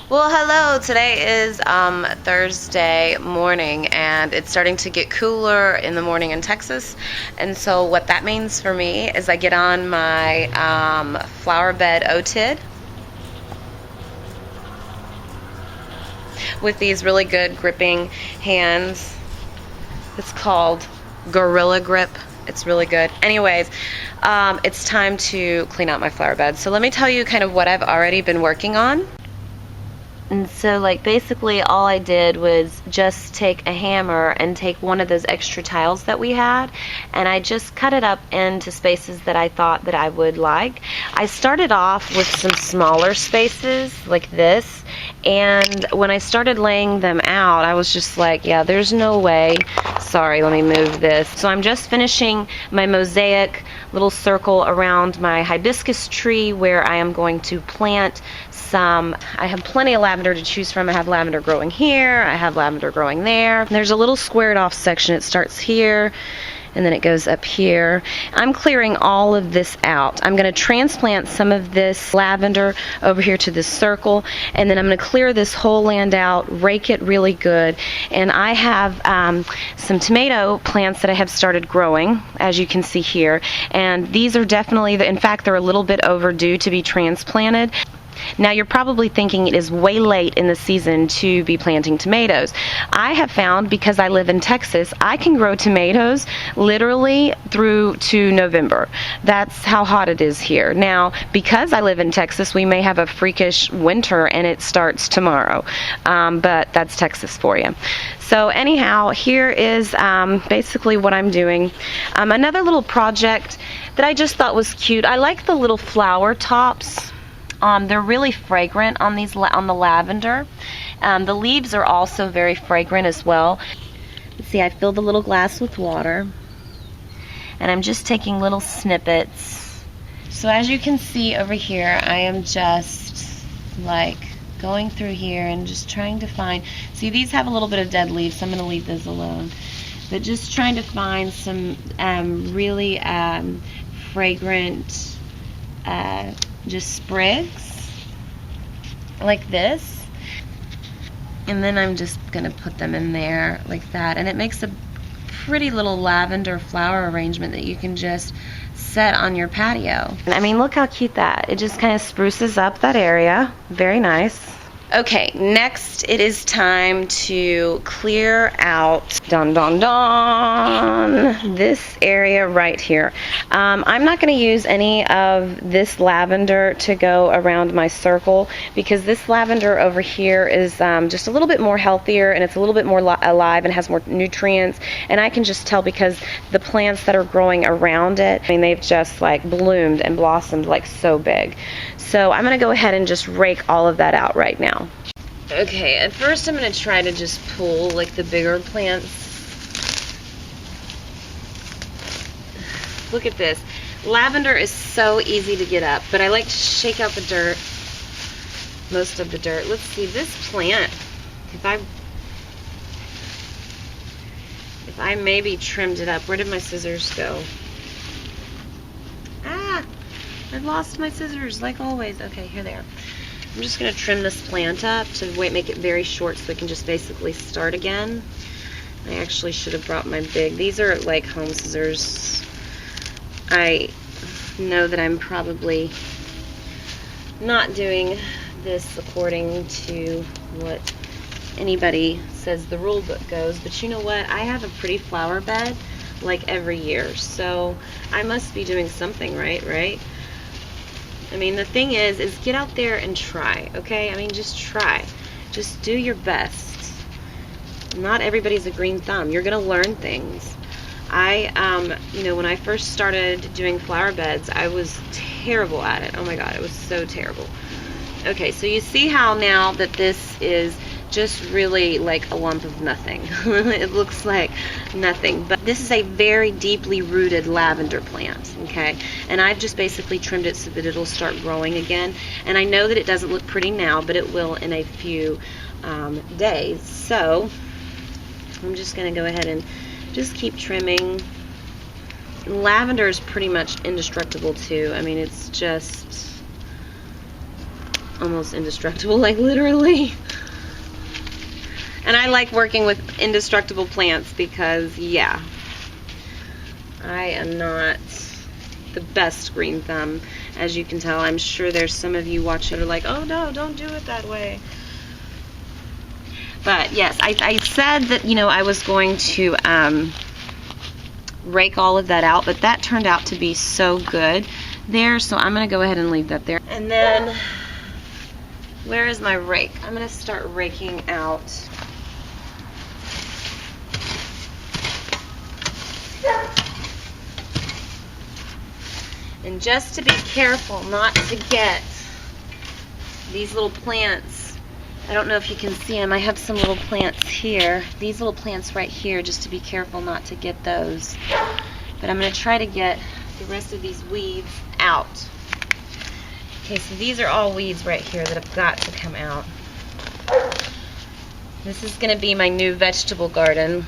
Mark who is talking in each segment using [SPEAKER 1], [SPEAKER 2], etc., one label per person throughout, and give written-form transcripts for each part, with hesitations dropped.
[SPEAKER 1] Well, hello. Today is Thursday morning, and it's starting to get cooler in the morning in Texas. And so, what that means for me is I get on my flower bed OTID with these really good gripping hands. It's called Gorilla Grip. It's really good. Anyways, it's time to clean out my flower bed. So let me tell you kind of what I've already been working on. And so, like, basically all I did was just take a hammer and take one of those extra tiles that we had, and I just cut it up into spaces that I thought that I would like. I started off with some smaller spaces like this, and when I started laying them out, I was just like, yeah, there's no way. Sorry, let me move this. So I'm just finishing my mosaic little circle around my hibiscus tree where I am going to plant some. I have plenty of lavender to choose from. I have lavender growing here, I have lavender growing there. There's a little squared off section. It starts here and then it goes up here. I'm clearing all of this out. I'm going to transplant some of this lavender over here to this circle, and then I'm going to clear this whole land out, rake it really good. And I have some tomato plants that I have started growing, as you can see here, and these are definitely, in fact, they're a little bit overdue to be transplanted. Now you're probably thinking it is way late in the season to be planting tomatoes. I have found, because I live in Texas, I can grow tomatoes literally through to November. That's how hot it is here. Now, because I live in Texas, we may have a freakish winter and it starts tomorrow. But that's Texas for you. So anyhow, here is basically what I'm doing. Another little project that I just thought was cute. I like the little flower tops. They're really fragrant on these on the lavender. The leaves are also very fragrant as well. Let's see, I filled the little glass with water, and I'm just taking little snippets. So as you can see over here, I am just like going through here and just trying to find. See, these have a little bit of dead leaves, so I'm going to leave those alone. But just trying to find some really fragrant just sprigs like this, and then I'm just gonna put them in there like that, and it makes a pretty little lavender flower arrangement that you can just set on your patio. I mean, look how cute that. It just kind of spruces up that area. Very nice. Okay, next it is time to clear out this area right here. I'm not going to use any of this lavender to go around my circle, because this lavender over here is just a little bit more healthier, and it's a little bit more alive and has more nutrients, and I can just tell because the plants that are growing around it, I mean, they've just like bloomed and blossomed like so big. So I'm going to go ahead and just rake all of that out right now. Okay, at first I'm going to try to just pull like the bigger plants. Look at this. Lavender is so easy to get up, but I like to shake out the dirt, most of the dirt. Let's see, this plant, if I maybe trimmed it up. Where did my scissors go? I've lost my scissors, like always. Okay, here they are. I'm just going to trim this plant up to make it very short so we can just basically start again. I actually should have brought my big. These are like home scissors. I know that I'm probably not doing this according to what anybody says the rule book goes, but you know what? I have a pretty flower bed like every year, so I must be doing something right? I mean, the thing is get out there and try, okay? I mean, just try. Just do your best. Not everybody's a green thumb. You're going to learn things. You know, when I first started doing flower beds, I was terrible at it. Oh my God, it was so terrible. Okay, so you see how now that this is just really like a lump of nothing. It looks like nothing, but this is a very deeply rooted lavender plant, okay? And I've just basically trimmed it so that it'll start growing again. And I know that it doesn't look pretty now, but it will in a few days. So I'm just going to go ahead and just keep trimming. Lavender is pretty much indestructible too. I mean, it's just almost indestructible, like literally. And I like working with indestructible plants because, yeah, I am not the best green thumb, as you can tell. I'm sure there's some of you watch it are like, oh no, don't do it that way. But yes, I said that, you know, I was going to rake all of that out, but that turned out to be so good there, so I'm going to go ahead and leave that there. And then, where is my rake? I'm going to start raking out. And just to be careful not to get these little plants, I don't know if you can see them, I have some little plants here, these little plants right here, just to be careful not to get those. But I'm going to try to get the rest of these weeds out. Okay, so these are all weeds right here that have got to come out. This is going to be my new vegetable garden.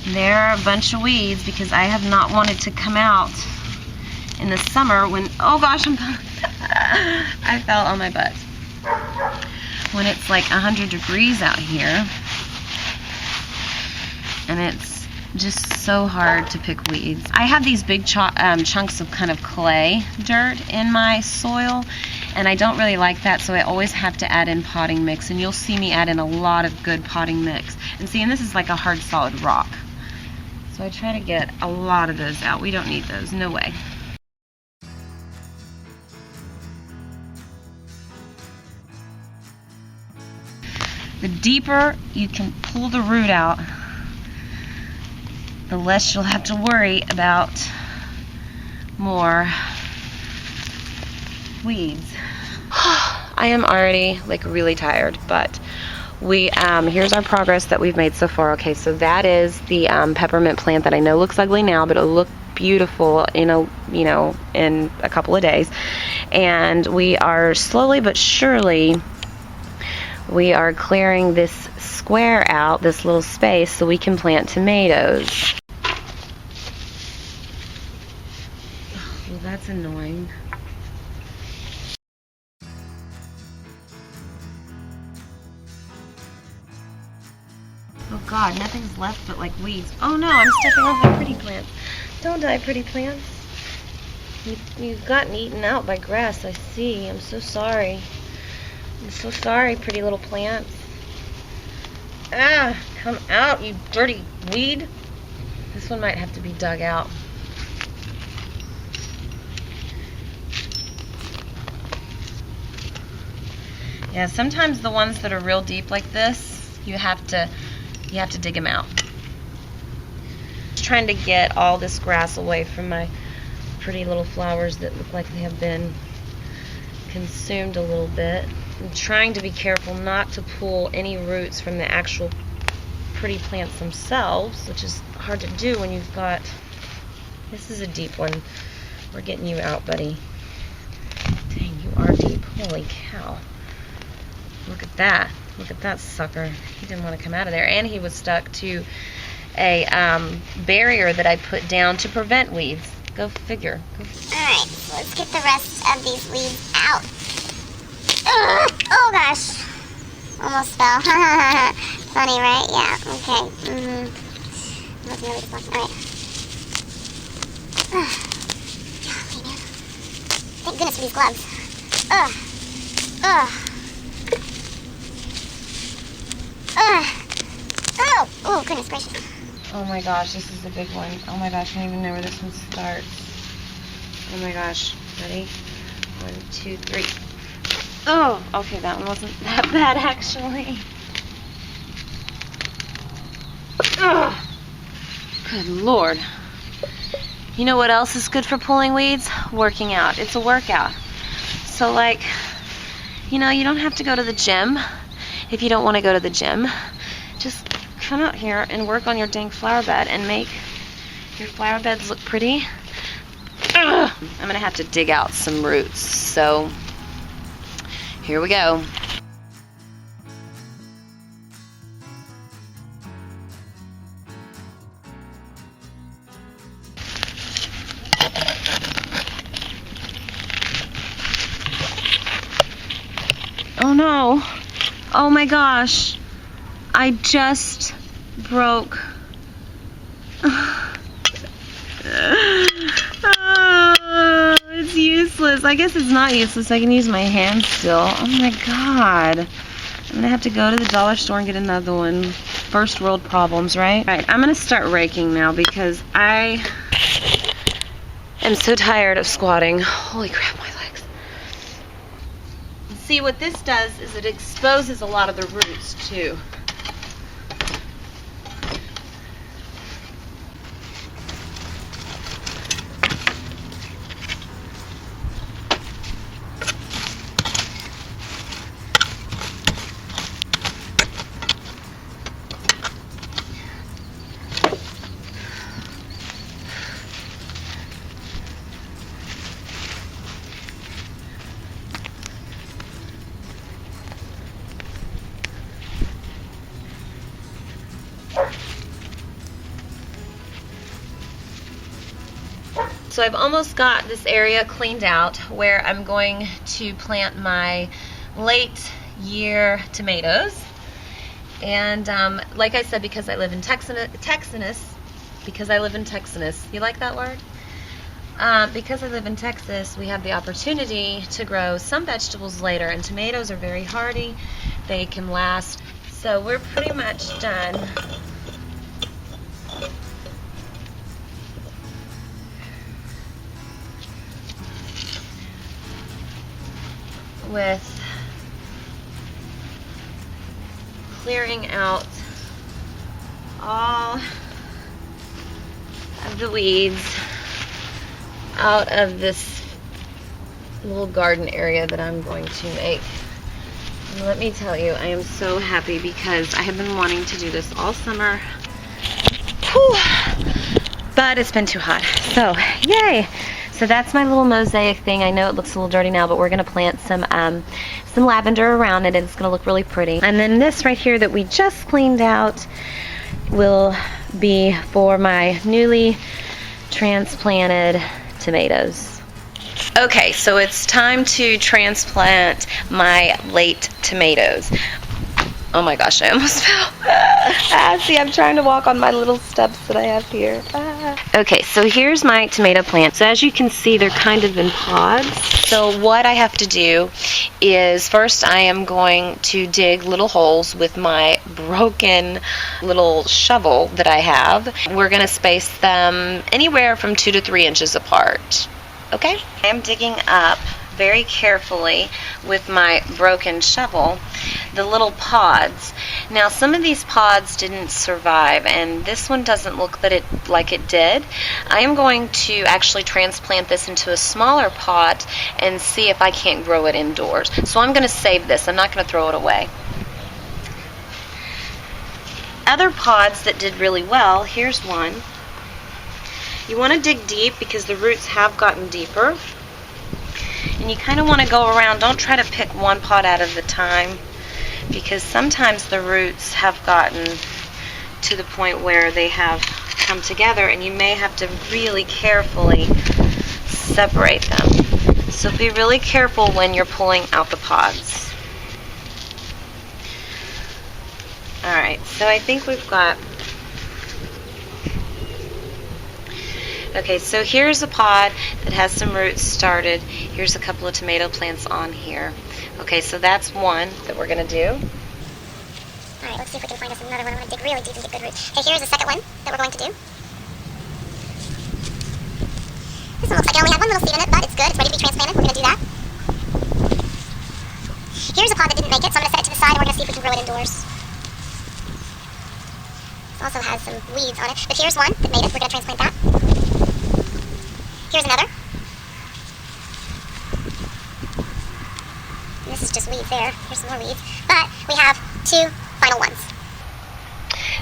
[SPEAKER 1] There are a bunch of weeds because I have not wanted to come out in the summer when, oh gosh, I fell on my butt. When it's like 100 degrees out here, and it's just so hard to pick weeds. I have these big chunks of kind of clay dirt in my soil, and I don't really like that, so I always have to add in potting mix, and you'll see me add in a lot of good potting mix. And see, and this is like a hard solid rock. So I try to get a lot of those out. We don't need those, no way. The deeper you can pull the root out, the less you'll have to worry about more weeds. I am already like really tired, but we here's our progress that we've made so far. Okay, so that is the peppermint plant that I know looks ugly now, but it'll look beautiful in in a couple of days. And we are slowly but surely we are clearing this square out, this little space, so we can plant tomatoes. Well, that's annoying. Oh God, nothing's left but like weeds. Oh no, I'm stepping on my pretty plants. Don't die, pretty plants. You've gotten eaten out by grass, I see. I'm so sorry. I'm so sorry, pretty little plants. Ah, come out, you dirty weed. This one might have to be dug out. Yeah, sometimes the ones that are real deep like this, you have to dig them out. Just trying to get all this grass away from my pretty little flowers that look like they have been consumed a little bit. I'm trying to be careful not to pull any roots from the actual pretty plants themselves, which is hard to do when you've got, this is a deep one. We're getting you out, buddy. Dang, you are deep. Holy cow. Look at that. Look at that sucker. He didn't want to come out of there. And he was stuck to a barrier that I put down to prevent weeds. Go figure.
[SPEAKER 2] Alright, so let's get the rest of these weeds out. Ugh. Oh gosh. Almost fell. Funny, right? Yeah, okay. Alright. Thank goodness for these gloves. Ugh. Oh! Oh, goodness gracious.
[SPEAKER 1] Oh my gosh, this is a big one. Oh my gosh, I don't even know where this one starts. Oh my gosh. Ready? 1, 2, 3. Oh, okay, that one wasn't that bad actually. Oh, good Lord. You know what else is good for pulling weeds? Working out. It's a workout. So like, you don't have to go to the gym if you don't want to go to the gym. Just come out here and work on your dang flower bed and make your flower beds look pretty. Ugh. I'm gonna have to dig out some roots, so here we go. Oh no. Oh my gosh. I just broke. It's useless. I guess it's not useless. I can use my hand still. Oh my god. I'm gonna have to go to the dollar store and get another one. First world problems, right? Alright, I'm gonna start raking now because I am so tired of squatting. Holy crap, my legs. See, what this does is it exposes a lot of the roots too. So I've almost got this area cleaned out where I'm going to plant my late year tomatoes. And like I said, because I live in Texas, you like that word? Because I live in Texas, we have the opportunity to grow some vegetables later, and tomatoes are very hardy. They can last. So we're pretty much done. With clearing out all of the weeds out of this little garden area that I'm going to make. And let me tell you, I am so happy because I have been wanting to do this all summer. Whew. But it's been too hot. So, yay! So that's my little mosaic thing. I know it looks a little dirty now, but we're going to plant some lavender around it, and it's going to look really pretty. And then this right here that we just cleaned out will be for my newly transplanted tomatoes. Okay, so it's time to transplant my late tomatoes. Oh my gosh, I almost fell. See, I'm trying to walk on my little steps that I have here. Okay, so here's my tomato plants. So as you can see, they're kind of in pods. So what I have to do is first I am going to dig little holes with my broken little shovel that I have. We're going to space them anywhere from 2 to 3 inches apart. Okay? I am digging up very carefully with my broken shovel the little pods. Now some of these pods didn't survive, and this one doesn't look like it did. I am going to actually transplant this into a smaller pot and see if I can't grow it indoors. So I'm going to save this. I'm not going to throw it away. Other pods that did really well, here's one. You want to dig deep because the roots have gotten deeper. And you kind of want to go around. Don't try to pick one pot out of the time, because sometimes the roots have gotten to the point where they have come together, and you may have to really carefully separate them. So be really careful when you're pulling out the pods. Alright, so I think we've got... Okay, so here's a pod that has some roots started. Here's a couple of tomato plants on here. Okay, so that's one that we're going to do.
[SPEAKER 2] Alright, let's see if we can find us another one. I'm going to dig really deep and get good roots. Okay, here's the second one that we're going to do. This one looks like it only had one little seed in it, but it's good. It's ready to be transplanted. We're going to do that. Here's a pod that didn't make it, so I'm going to set it to the side and we're going to see if we can grow it indoors. This also has some weeds on it, but here's one that made it. We're going to transplant that. Here's another. And this is just weeds there. Here's some more weeds. But we have 2 final ones.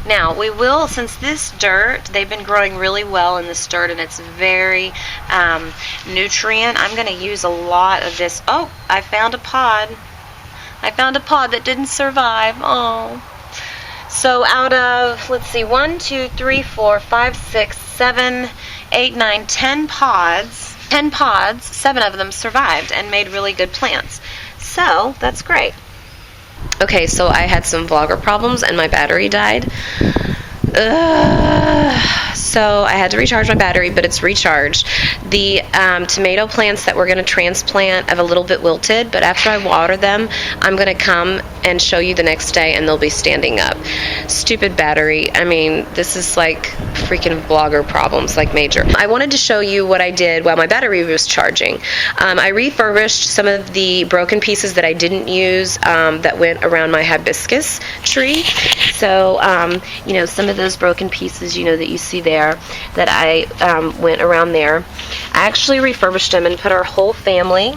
[SPEAKER 1] Now, we will, since this dirt, they've been growing really well in this dirt, and it's very nutrient, I'm going to use a lot of this. Oh, I found a pod. I found a pod that didn't survive. Oh. So out of, let's see, 1, 2, 3, 4, 5, 6, 7, 8, 9, 10 pods. 10 pods, 7 of them survived and made really good plants. So that's great. Okay, so I had some vlogger problems and my battery died. So I had to recharge my battery, but it's recharged. The tomato plants that we're going to transplant have a little bit wilted, but after I water them, I'm going to come and show you the next day and they'll be standing up. Stupid battery. I mean, this is like freaking vlogger problems, like major. I wanted to show you what I did while my battery was charging. I refurbished some of the broken pieces that I didn't use that went around my hibiscus tree. So, you know, some of those broken pieces, you know, that you see there, that I went around there. I actually refurbished them and put our whole family,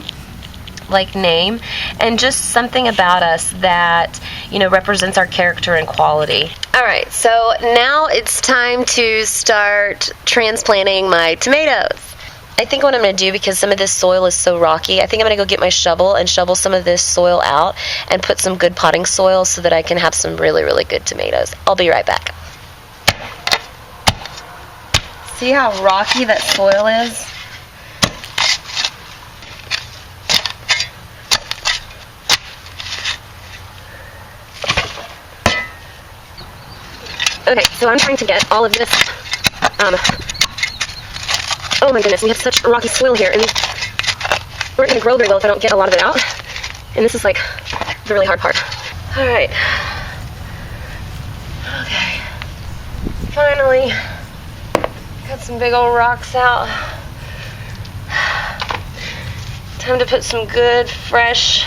[SPEAKER 1] like, name, and just something about us that, you know, represents our character and quality. Alright, so now it's time to start transplanting my tomatoes. I think what I'm going to do, because some of this soil is so rocky, I think I'm going to go get my shovel and shovel some of this soil out and put some good potting soil so that I can have some really, really good tomatoes. I'll be right back. See how rocky that soil is? Okay, so I'm trying to get all of this, oh my goodness, we have such rocky soil here, and we're going to grow very well if I don't get a lot of it out. And this is like the really hard part. Alright. Okay. Finally, got some big old rocks out. Time to put some good, fresh,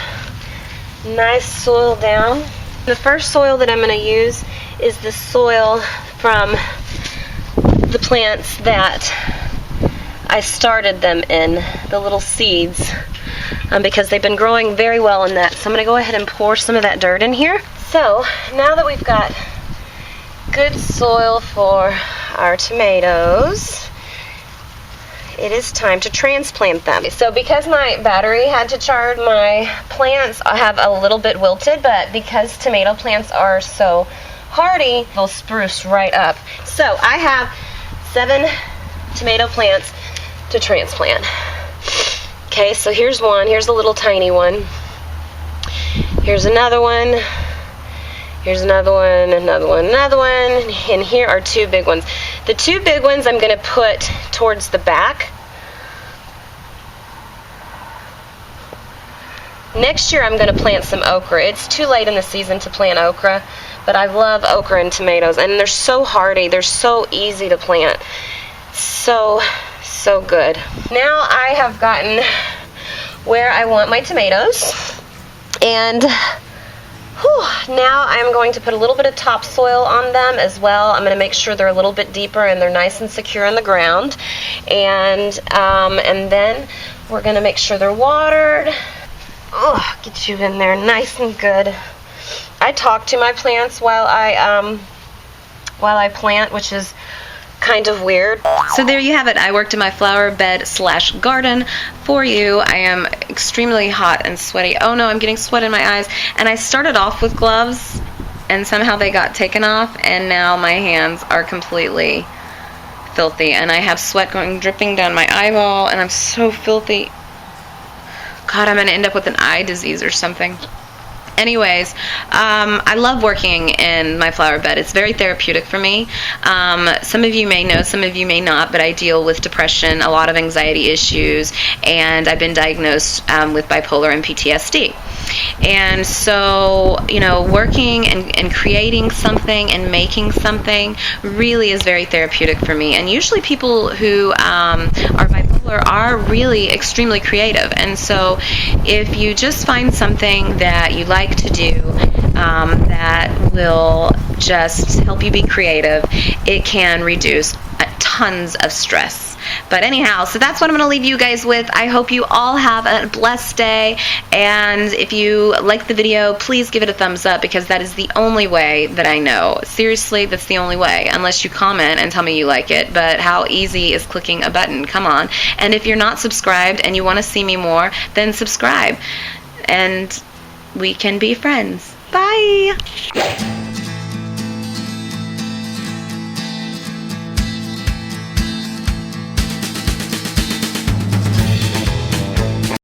[SPEAKER 1] nice soil down. The first soil that I'm going to use is the soil from the plants that I started them in, the little seeds, because they've been growing very well in that. So I'm going to go ahead and pour some of that dirt in here. So now that we've got good soil for our tomatoes, it is time to transplant them. So because my battery had to charge, my plants have a little bit wilted, but because tomato plants are so hardy, they'll spruce right up. So I have 7 tomato plants to transplant. Okay, so here's one. Here's a little tiny one. Here's another one. Here's another one, another one, another one. And here are 2 big ones. The 2 big ones I'm going to put towards the back. Next year I'm going to plant some okra. It's too late in the season to plant okra, but I love okra and tomatoes, and they're so hardy. They're so easy to plant. So good. Now I have gotten where I want my tomatoes, and now I'm going to put a little bit of topsoil on them as well. I'm going to make sure they're a little bit deeper and they're nice and secure in the ground, and then we're going to make sure they're watered. Oh, get you in there nice and good. I talk to my plants while I plant, which is kind of weird. So there you have it. I worked in my flower bed / garden for you. I am extremely hot and sweaty. Oh no, I'm getting sweat in my eyes. And I started off with gloves, and somehow they got taken off, and now my hands are completely filthy, and I have sweat dripping down my eyeball, and I'm so filthy. God, I'm going to end up with an eye disease or something. Anyways, I love working in my flower bed. It's very therapeutic for me. Some of you may know, some of you may not, but I deal with depression, a lot of anxiety issues, and I've been diagnosed with bipolar and PTSD. And so, you know, working and creating something and making something really is very therapeutic for me. And usually people who are bipolar are really extremely creative. And so if you just find something that you like to do that will just help you be creative, it can reduce tons of stress. But anyhow, so that's what I'm going to leave you guys with. I hope you all have a blessed day, and if you like the video, please give it a thumbs up, because that is the only way that I know. Seriously, that's the only way, unless you comment and tell me you like it. But how easy is clicking a button? Come on. And if you're not subscribed and you want to see me more, then subscribe, and we can be friends. Bye!